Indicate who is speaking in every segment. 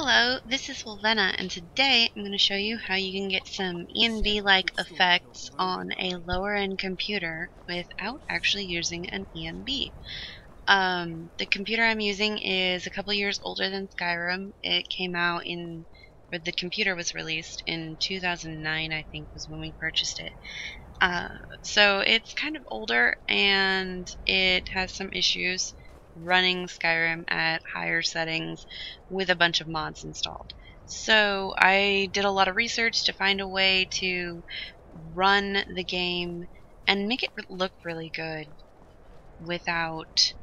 Speaker 1: Hello, this is Wilvena, and today I'm going to show you how you can get some ENB-like effects on a lower-end computer without actually using an ENB. The computer I'm using is a couple years older than Skyrim. It came out or the computer was released in 2009, I think, was when we purchased it. So it's kind of older, and it has some issues running Skyrim at higher settings with a bunch of mods installed. So I did a lot of research to find a way to run the game and make it look really good without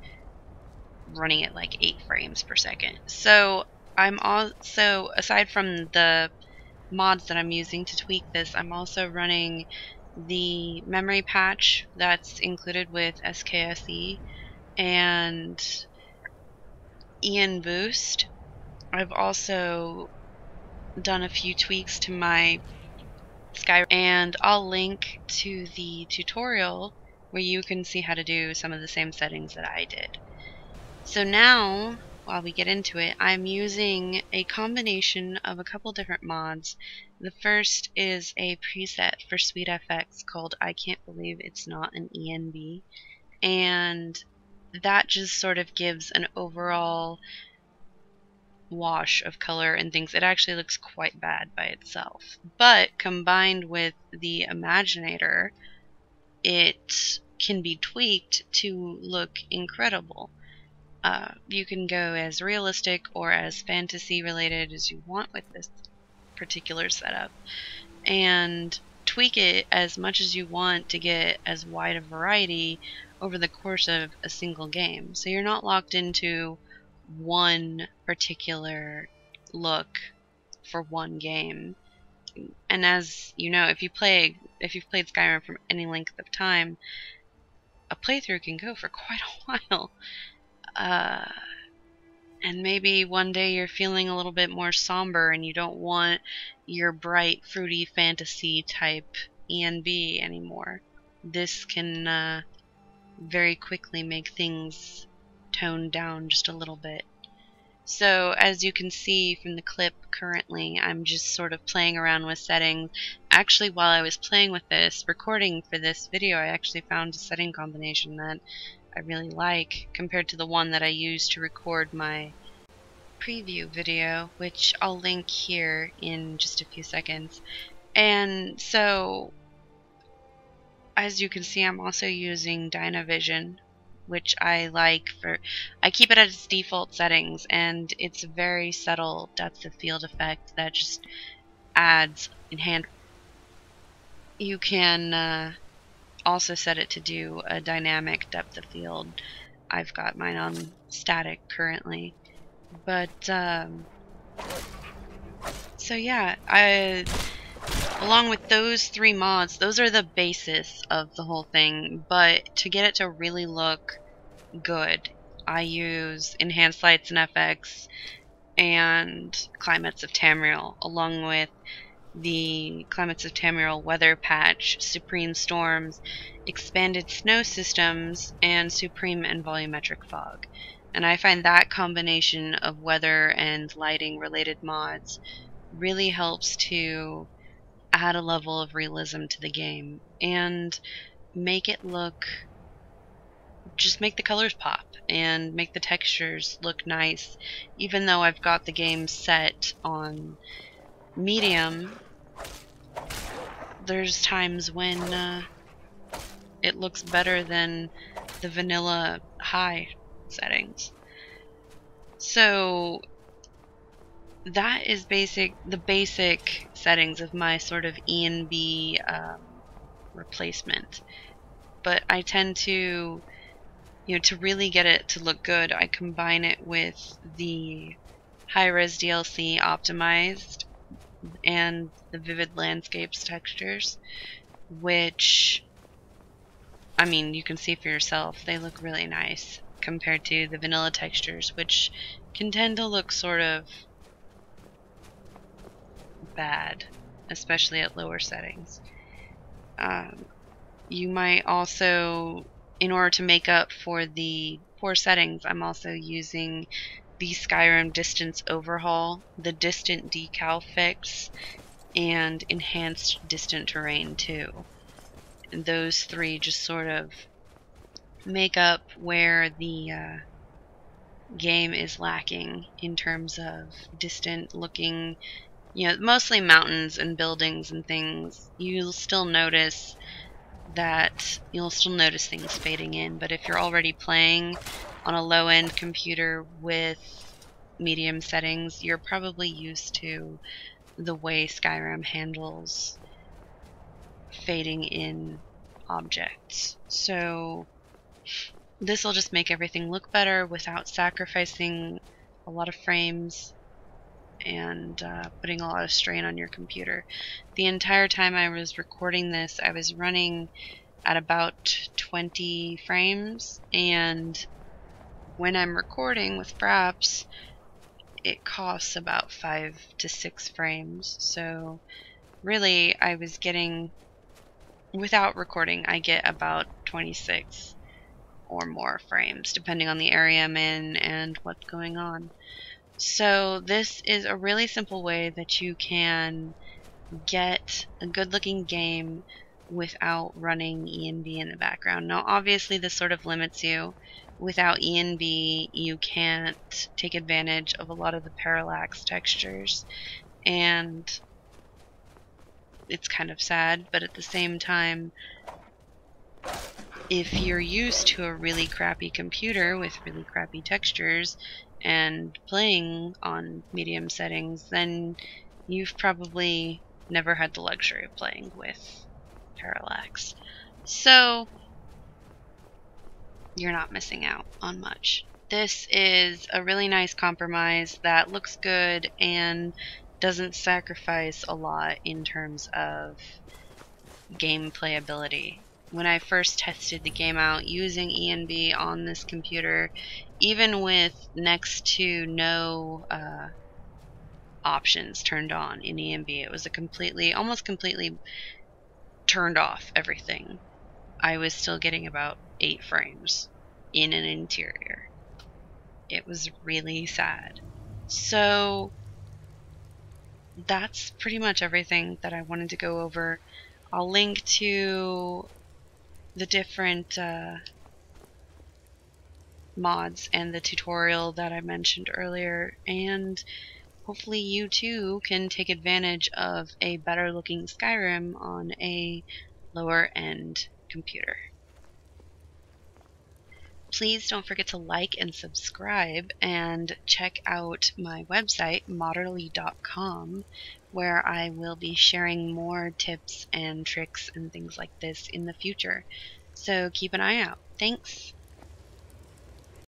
Speaker 1: running at like 8 frames per second. So I'm also, aside from the mods that I'm using to tweak this, I'm also running the memory patch that's included with SKSE and EN Boost. I've also done a few tweaks to my Skyrim, and I'll link to the tutorial where you can see how to do some of the same settings that I did. So now, while we get into it, I'm using a combination of a couple different mods. The first is a preset for SweetFX called I Can't Believe It's Not an ENB, and that just sort of gives an overall wash of color and things. It actually looks quite bad by itself, but combined with the Imaginator, it can be tweaked to look incredible. You can go as realistic or as fantasy related as you want with this particular setup, and tweak it as much as you want to get as wide a variety over the course of a single game. So you're not locked into one particular look for one game. And as you know, if you've played Skyrim for any length of time, a playthrough can go for quite a while. And maybe one day you're feeling a little bit more somber and you don't want your bright, fruity fantasy type ENB anymore. This can very quickly make things toned down just a little bit. So as you can see from the clip currently, I'm just sort of playing around with settings. Actually, while I was playing with this, recording for this video, I actually found a setting combination that I really like compared to the one that I used to record my preview video, which I'll link here in just a few seconds. And so, as you can see, I'm also using Dynavision, which I like I keep it at its default settings, and it's a very subtle depth of field effect that just adds enhanced. You can also set it to do a dynamic depth of field. I've got mine on static currently, but so yeah, along with those 3 mods, those are the basis of the whole thing, but to get it to really look good, I use Enhanced Lights and FX and Climates of Tamriel, along with the Climates of Tamriel weather patch, Supreme Storms, Expanded Snow Systems, and Supreme and Volumetric Fog. And I find that combination of weather and lighting related mods really helps to add a level of realism to the game and make it look, just make the colors pop and make the textures look nice. Even though I've got the game set on medium, there's times when it looks better than the vanilla high settings. So that is the basic settings of my sort of ENB replacement. But I tend to, to really get it to look good, I combine it with the high-res DLC optimized and the vivid landscapes textures, which, I mean, you can see for yourself, they look really nice compared to the vanilla textures, which can tend to look sort of bad, especially at lower settings. You might also, in order to make up for the poor settings, I'm also using the Skyrim distance overhaul, the distant decal fix, and enhanced distant terrain too. And those three just sort of make up where the game is lacking in terms of distant looking, mostly mountains and buildings and things. You'll still notice things fading in, but if you're already playing on a low-end computer with medium settings, you're probably used to the way Skyrim handles fading in objects. So this will just make everything look better without sacrificing a lot of frames and putting a lot of strain on your computer. The entire time I was recording this, I was running at about 20 frames, and when I'm recording with Fraps, it costs about 5 to 6 frames. So really, I was getting, without recording, I get about 26 or more frames, depending on the area I'm in and what's going on. So this is a really simple way that you can get a good looking game without running ENB in the background. Now obviously this sort of limits you. Without ENB you can't take advantage of a lot of the parallax textures, and it's kind of sad, but at the same time, if you're used to a really crappy computer with really crappy textures and playing on medium settings, then you've probably never had the luxury of playing with parallax. So you're not missing out on much. This is a really nice compromise that looks good and doesn't sacrifice a lot in terms of game playability. When I first tested the game out using ENB on this computer, even with next to no options turned on in ENB, it was almost completely turned off everything. I was still getting about 8 frames in an interior. It was really sad. So that's pretty much everything that I wanted to go over. I'll link to the different mods and the tutorial that I mentioned earlier, and hopefully you too can take advantage of a better looking Skyrim on a lower end computer. Please don't forget to like and subscribe, and check out my website, Modderly.com, where I will be sharing more tips and tricks and things like this in the future. So keep an eye out. Thanks!